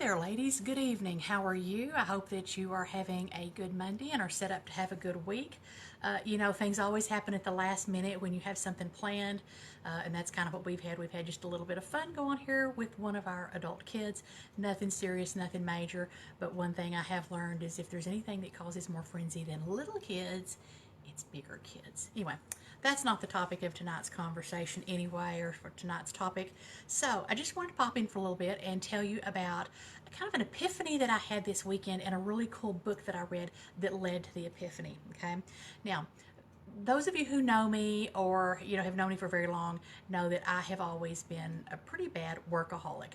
there, ladies. Good evening. How are you? I hope that you are having a good Monday and are set up to have a good week. Things always happen at the last minute when you have something planned, and that's kind of what we've had. We've had just a little bit of fun going here with one of our adult kids. Nothing serious, nothing major, but one thing I have learned is if there's anything that causes more frenzy than little kids, it's bigger kids. Anyway, that's not the topic of tonight's conversation anyway, or for tonight's topic. So I just wanted to pop in for a little bit and tell you about kind of an epiphany that I had this weekend and a really cool book that I read that led to the epiphany. Okay. Now, those of you who know me or have known me for very long know that I have always been a pretty bad workaholic.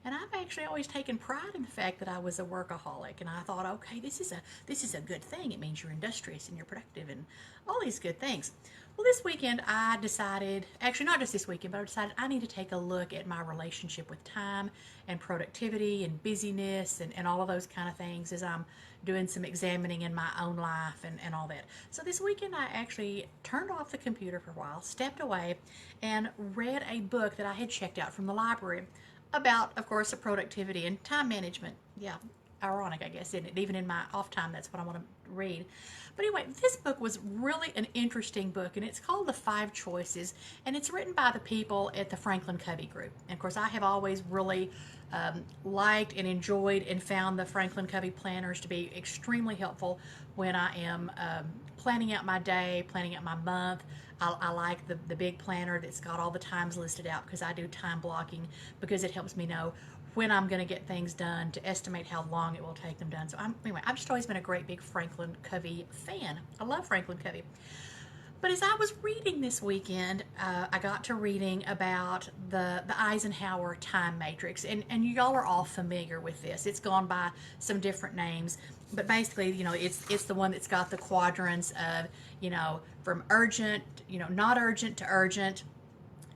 And I've actually always taken pride in the fact that I was a workaholic. And I thought, okay, this is a good thing. It means you're industrious and you're productive and all these good things. Well, this weekend I decided, actually not just this weekend, but I decided I need to take a look at my relationship with time and productivity and busyness and all of those kind of things as I'm doing some examining in my own life and all that. So this weekend I actually turned off the computer for a while, stepped away, and read a book that I had checked out from the library about, of course, productivity and time management. Yeah, ironic, I guess, isn't it? Even in my off time, that's what I want to read. But anyway, this book was really an interesting book, and it's called The Five Choices, and it's written by the people at the Franklin Covey Group. And of course, I have always really liked and enjoyed and found the Franklin Covey planners to be extremely helpful when I am planning out my day, planning out my month. I like the big planner that's got all the times listed out because I do time blocking because it helps me know when I'm going to get things done to estimate how long it will take them done. So I've just always been a great big Franklin Covey fan. I love Franklin Covey. But as I was reading this weekend, I got to reading about the Eisenhower time matrix, and y'all are all familiar with this. It's gone by some different names, but basically, it's the one that's got the quadrants of, from urgent, not urgent to urgent,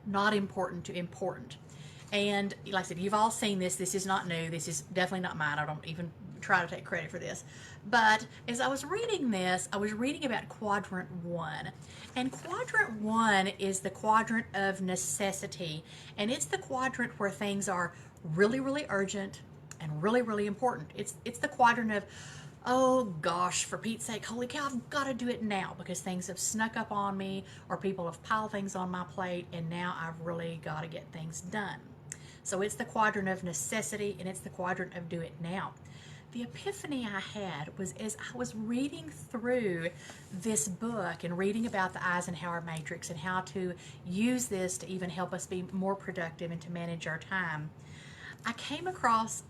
not important to important. And like I said, you've all seen this. This is not new. This is definitely not mine. I don't even try to take credit for this. But as I was reading this, I was reading about quadrant one. And quadrant one is the quadrant of necessity. And it's the quadrant where things are really, really urgent and really, really important. It's the quadrant of, oh gosh, for Pete's sake, holy cow, I've got to do it now because things have snuck up on me or people have piled things on my plate and now I've really got to get things done. So it's the quadrant of necessity and it's the quadrant of do it now. The epiphany I had was as I was reading through this book and reading about the Eisenhower matrix and how to use this to even help us be more productive and to manage our time, I came across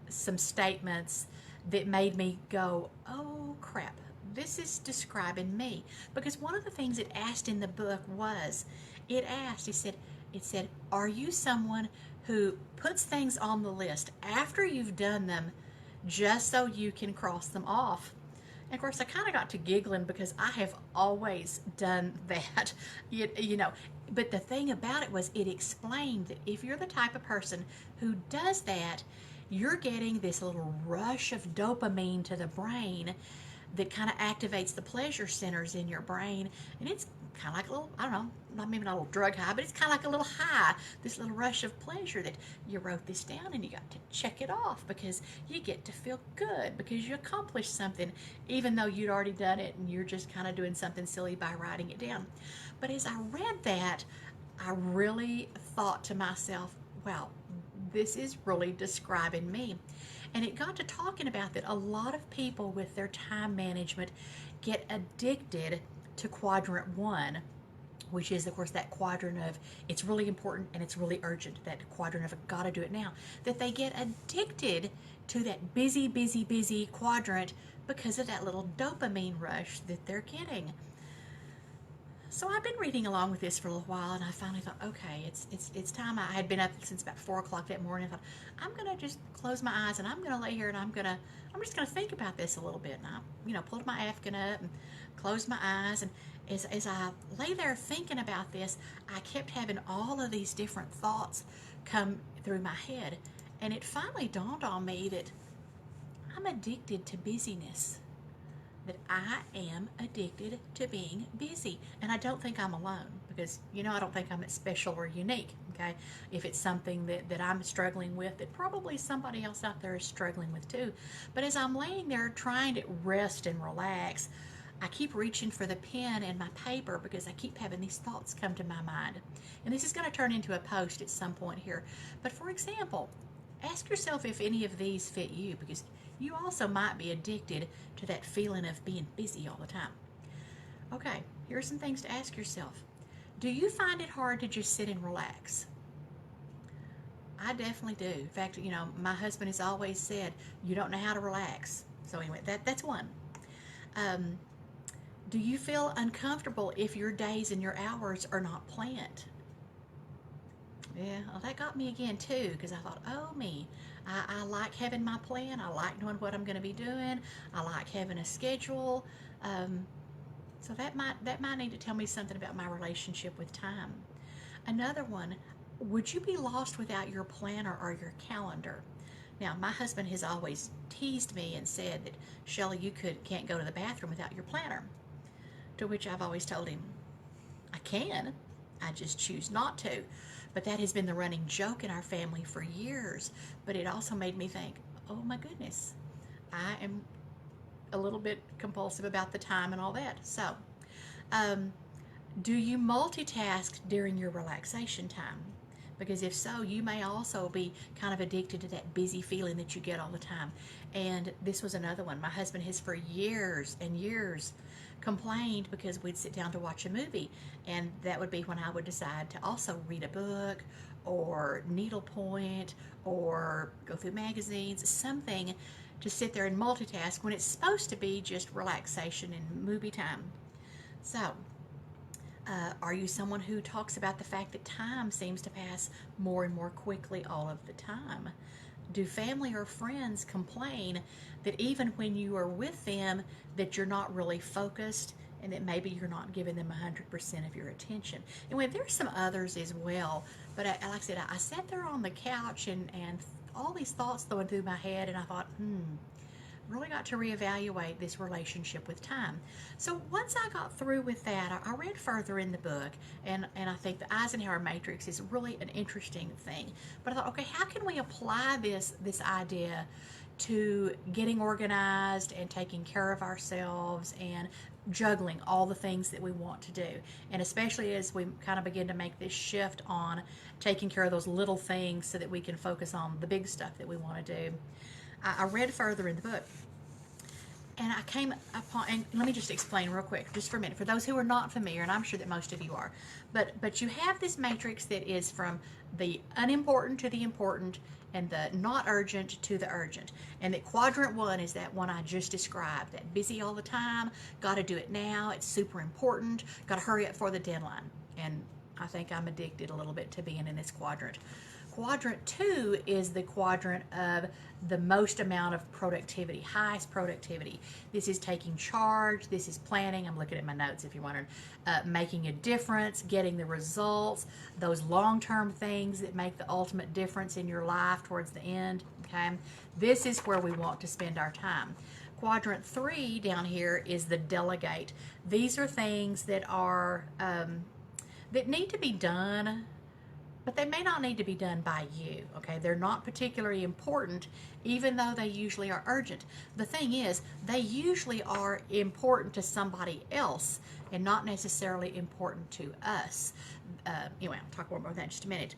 some statements that made me go, oh crap, this is describing me. Because one of the things it asked in the book was, it said, are you someone who puts things on the list after you've done them just so you can cross them off? And of course, I kind of got to giggling because I have always done that, But the thing about it was it explained that if you're the type of person who does that, you're getting this little rush of dopamine to the brain that kind of activates the pleasure centers in your brain. And it's kind of like a little, I don't know, not maybe not a little drug high, but it's kind of like a little high, this little rush of pleasure that you wrote this down and you got to check it off because you get to feel good because you accomplished something, even though you'd already done it and you're just kind of doing something silly by writing it down. But as I read that, I really thought to myself, wow, this is really describing me. And it got to talking about that a lot of people with their time management get addicted to quadrant one, which is, of course, that quadrant of it's really important and it's really urgent, that quadrant of I've got to do it now, that they get addicted to that busy, busy, busy quadrant because of that little dopamine rush that they're getting. So I've been reading along with this for a little while, and I finally thought, okay, it's time. I had been up since about 4 o'clock that morning. I thought, I'm gonna just close my eyes and I'm gonna lay here and I'm just gonna think about this a little bit. And I pulled my Afghan up and closed my eyes, and as I lay there thinking about this, I kept having all of these different thoughts come through my head, and it finally dawned on me that I'm addicted to busyness. That I am addicted to being busy. And I don't think I'm alone because, I don't think I'm special or unique, okay? If it's something that I'm struggling with, that probably somebody else out there is struggling with too. But as I'm laying there trying to rest and relax, I keep reaching for the pen and my paper because I keep having these thoughts come to my mind. And this is going to turn into a post at some point here. But for example, ask yourself if any of these fit you, because you also might be addicted to that feeling of being busy all the time. Okay, here's some things to ask yourself. Do you find it hard to just sit and relax? I definitely do. In fact, my husband has always said, you don't know how to relax. So anyway, that's one. Do you feel uncomfortable if your days and your hours are not planned? Yeah, well, that got me again too, because I thought, oh me, I like having my plan. I like knowing what I'm going to be doing. I like having a schedule. So that might need to tell me something about my relationship with time. Another one, would you be lost without your planner or your calendar? Now, my husband has always teased me and said that, Shelley, you can't go to the bathroom without your planner. To which I've always told him, I can, I just choose not to. But that has been the running joke in our family for years. But it also made me think, oh my goodness, I am a little bit compulsive about the time and all that. So, do you multitask during your relaxation time? Because if so, you may also be kind of addicted to that busy feeling that you get all the time. And this was another one. My husband has for years and years complained because we'd sit down to watch a movie, and that would be when I would decide to also read a book or needlepoint or go through magazines, something to sit there and multitask when it's supposed to be just relaxation and movie time. So, are you someone who talks about the fact that time seems to pass more and more quickly all of the time? Do family or friends complain that even when you are with them that you're not really focused and that maybe you're not giving them 100% of your attention? Anyway, there's some others as well, but like I said, I sat there on the couch and all these thoughts going through my head, and I thought, really got to reevaluate this relationship with time. So once I got through with that, I read further in the book, and I think the Eisenhower Matrix is really an interesting thing. But I thought, okay, how can we apply this idea to getting organized and taking care of ourselves and juggling all the things that we want to do? And especially as we kind of begin to make this shift on taking care of those little things so that we can focus on the big stuff that we want to do. I read further in the book, and I came upon, and let me just explain real quick, just for a minute, for those who are not familiar, and I'm sure that most of you are, but you have this matrix that is from the unimportant to the important, and the not urgent to the urgent. And that quadrant one is that one I just described, that busy all the time, got to do it now, it's super important, got to hurry up for the deadline. And I think I'm addicted a little bit to being in this quadrant. Quadrant two is the quadrant of the most amount of productivity, highest productivity. This is taking charge, this is planning, I'm looking at my notes if you wondered, making a difference, getting the results, those long-term things that make the ultimate difference in your life towards the end, okay? This is where we want to spend our time. Quadrant three down here is the delegate. These are things that are, that need to be done, but they may not need to be done by you, okay? They're not particularly important, even though they usually are urgent. The thing is, they usually are important to somebody else and not necessarily important to us. Anyway, I'll talk more about that in just a minute.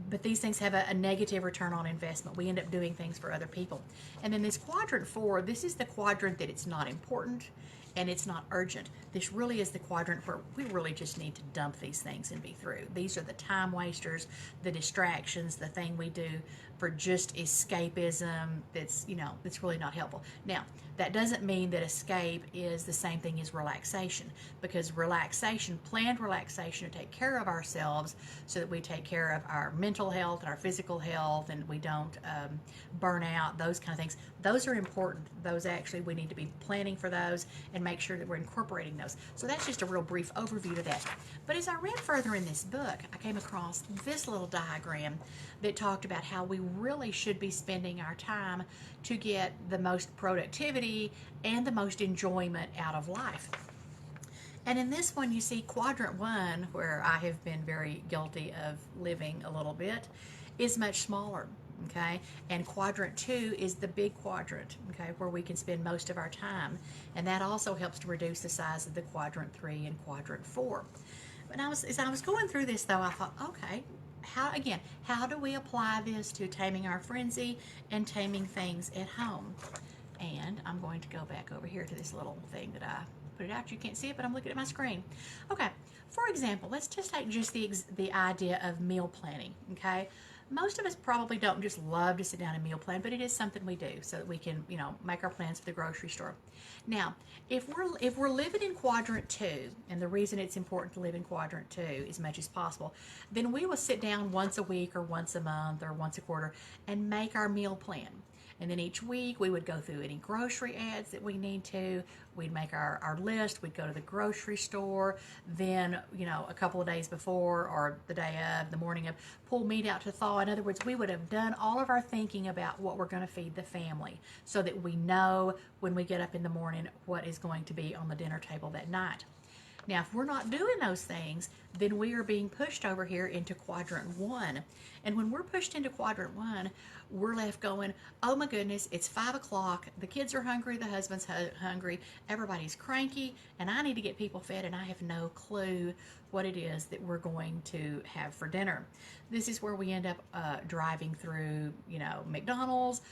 But these things have a negative return on investment. We end up doing things for other people. And then this quadrant four, this is the quadrant that it's not important and it's not urgent. This really is the quadrant where we really just need to dump these things and be through. These are the time wasters, the distractions, the thing we do for just escapism that's, that's really not helpful. Now, that doesn't mean that escape is the same thing as relaxation, because relaxation, planned relaxation to take care of ourselves so that we take care of our mental health and our physical health and we don't burn out, those kind of things. Those are important. Those actually, we need to be planning for those and make sure that we're incorporating those. So that's just a real brief overview of that. But as I read further in this book, I came across this little diagram that talked about how we really should be spending our time to get the most productivity and the most enjoyment out of life. And in this one, you see quadrant one, where I have been very guilty of living a little bit, is much smaller. Okay, and quadrant two is the big quadrant, okay, where we can spend most of our time, and that also helps to reduce the size of the quadrant three and quadrant four. But as I was going through this, though, I thought, okay, how do we apply this to taming our frenzy and taming things at home? And I'm going to go back over here to this little thing that I put it out. You can't see it, but I'm looking at my screen. Okay, for example, let's just take just the idea of meal planning, okay? Most of us probably don't just love to sit down and meal plan, but it is something we do so that we can, make our plans for the grocery store. Now, if we're living in quadrant two, and the reason it's important to live in quadrant two as much as possible, then we will sit down once a week or once a month or once a quarter and make our meal plan. And then each week we would go through any grocery ads that we need to. We'd make our list. We'd go to the grocery store. Then, a couple of days before or the day of, the morning of, pull meat out to thaw. In other words, we would have done all of our thinking about what we're going to feed the family so that we know when we get up in the morning what is going to be on the dinner table that night. Now, if we're not doing those things, then we are being pushed over here into quadrant one. And when we're pushed into quadrant one, we're left going, oh my goodness, it's 5 o'clock. The kids are hungry. The husband's hungry. Everybody's cranky. And I need to get people fed. And I have no clue what it is that we're going to have for dinner. This is where we end up driving through, McDonald's,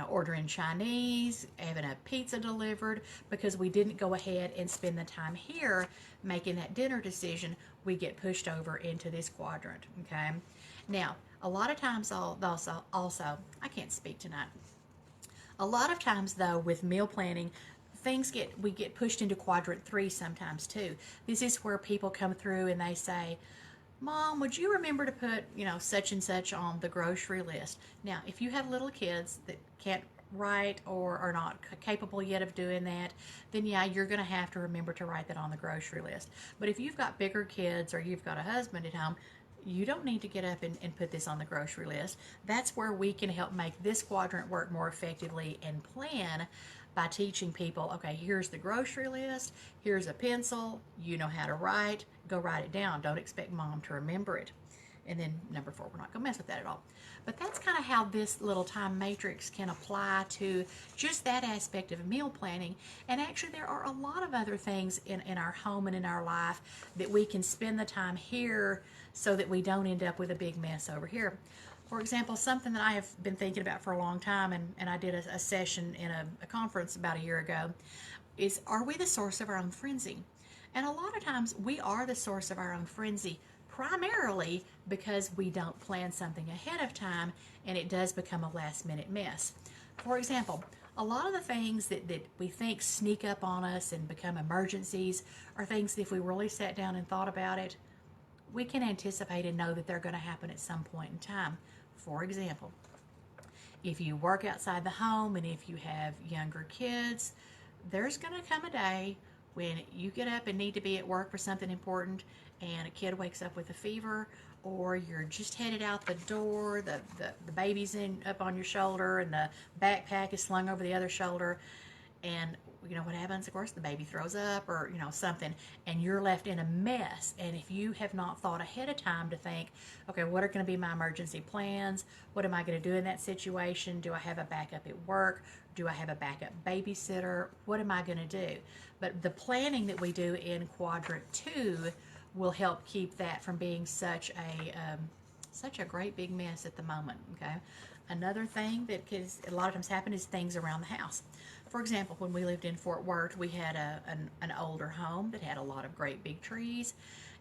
ordering Chinese, having a pizza delivered, because we didn't go ahead and spend the time here making that dinner decision. We get pushed over into this quadrant, okay? Now, a lot of times also, I can't speak tonight. A lot of times, though, with meal planning, we get pushed into quadrant three sometimes too. This is where people come through and they say, Mom, would you remember to put, such and such on the grocery list? Now, if you have little kids that can't write or are not capable yet of doing that, then yeah, you're going to have to remember to write that on the grocery list. But if you've got bigger kids or you've got a husband at home, you don't need to get up and put this on the grocery list. That's where we can help make this quadrant work more effectively and plan by teaching people, okay, here's the grocery list, here's a pencil, you know how to write, go write it down. Don't expect Mom to remember it. And then number 4, we're not going to mess with that at all. But that's kind of how this little time matrix can apply to just that aspect of meal planning. And actually, there are a lot of other things in our home and in our life that we can spend the time here so that we don't end up with a big mess over here. For example, something that I have been thinking about for a long time, and I did a session in a conference about a year ago, is, are we the source of our own frenzy? And a lot of times we are the source of our own frenzy, primarily because we don't plan something ahead of time and it does become a last minute mess. For example, a lot of the things that we think sneak up on us and become emergencies are things that if we really sat down and thought about it, we can anticipate and know that they're going to happen at some point in time. For example, if you work outside the home and if you have younger kids, there's going to come a day when you get up and need to be at work for something important and a kid wakes up with a fever, or you're just headed out the door, the baby's up on your shoulder and the backpack is slung over the other shoulder, and what happens? Of course, the baby throws up or something, and you're left in a mess. And if you have not thought ahead of time to think, okay, what are going to be my emergency plans? What am I going to do in that situation? Do I have a backup at work? Do I have a backup babysitter? What am I going to do? But the planning that we do in quadrant 2 will help keep that from being such a great big mess at the moment. Okay. Another thing that can a lot of times happen is things around the house. For example, when we lived in Fort Worth, we had an older home that had a lot of great big trees,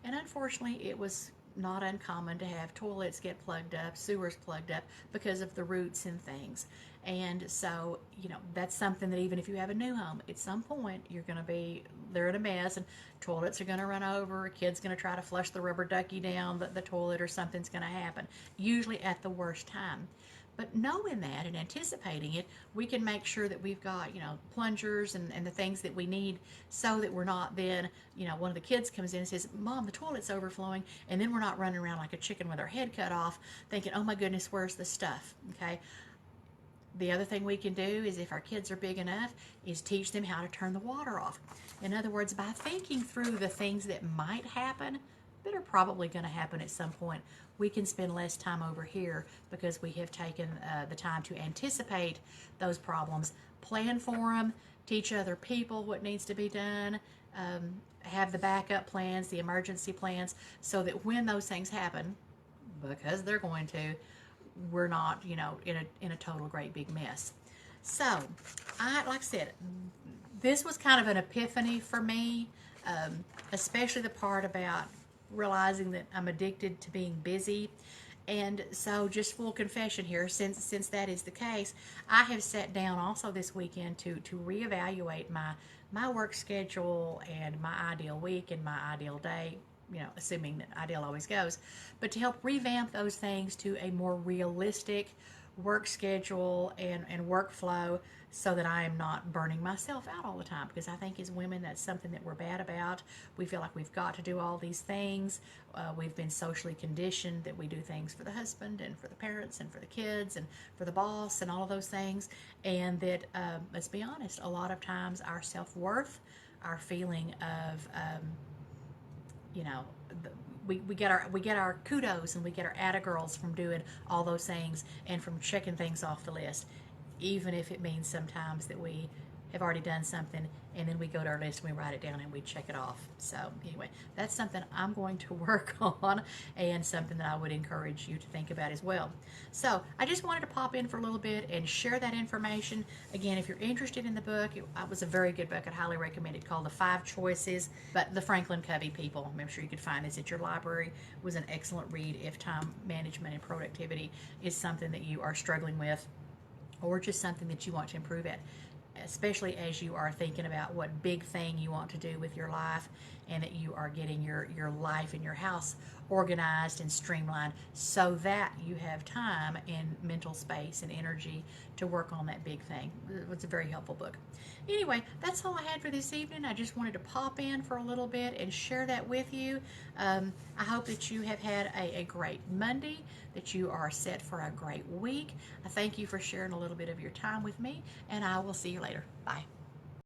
and unfortunately it was not uncommon to have toilets get plugged up, sewers plugged up because of the roots and things. And so, that's something that even if you have a new home, at some point they're in a mess and toilets are going to run over, a kid's going to try to flush the rubber ducky down the toilet, or something's going to happen, usually at the worst time. But knowing that and anticipating it, we can make sure that we've got, plungers and the things that we need so that we're not then, one of the kids comes in and says, Mom, the toilet's overflowing. And then we're not running around like a chicken with our head cut off thinking, oh my goodness, where's the stuff? Okay. The other thing we can do is, if our kids are big enough, is teach them how to turn the water off. In other words, by thinking through the things that might happen, that are probably going to happen at some point, we can spend less time over here because we have taken the time to anticipate those problems, plan for them, teach other people what needs to be done, have the backup plans, the emergency plans, so that when those things happen, because they're going to, we're not, in a total great big mess. So, like I said, this was kind of an epiphany for me, especially the part about realizing that I'm addicted to being busy. And so, just full confession here, since that is the case, I have sat down also this weekend to reevaluate my work schedule and my ideal week and my ideal day, assuming that ideal always goes, but to help revamp those things to a more realistic work schedule and workflow, so that I am not burning myself out all the time. Because I think as women, that's something that we're bad about. We feel like we've got to do all these things. We've been socially conditioned that we do things for the husband and for the parents and for the kids and for the boss and all of those things. And that, let's be honest, a lot of times our self-worth, our feeling of, you know, we get our kudos and we get our atta girls from doing all those things and from checking things off the list, even if it means sometimes that we have already done something and then we go to our list and we write it down and we check it off. So anyway, that's something I'm going to work on, and something that I would encourage you to think about as well. So I just wanted to pop in for a little bit and share that information. Again, if you're interested in the book, it was a very good book. I'd highly recommend it, called The 5 Choices, but the Franklin Covey people. I'm sure you could find this at your library. It was an excellent read if time management and productivity is something that you are struggling with, or just something that you want to improve at, especially as you are thinking about what big thing you want to do with your life, and that you are getting your life and your house organized and streamlined so that you have time and mental space and energy to work on that big thing. It's a very helpful book. Anyway, that's all I had for this evening. I just wanted to pop in for a little bit and share that with you. I hope that you have had a great Monday, that you are set for a great week. I thank you for sharing a little bit of your time with me, and I will see you later. Bye.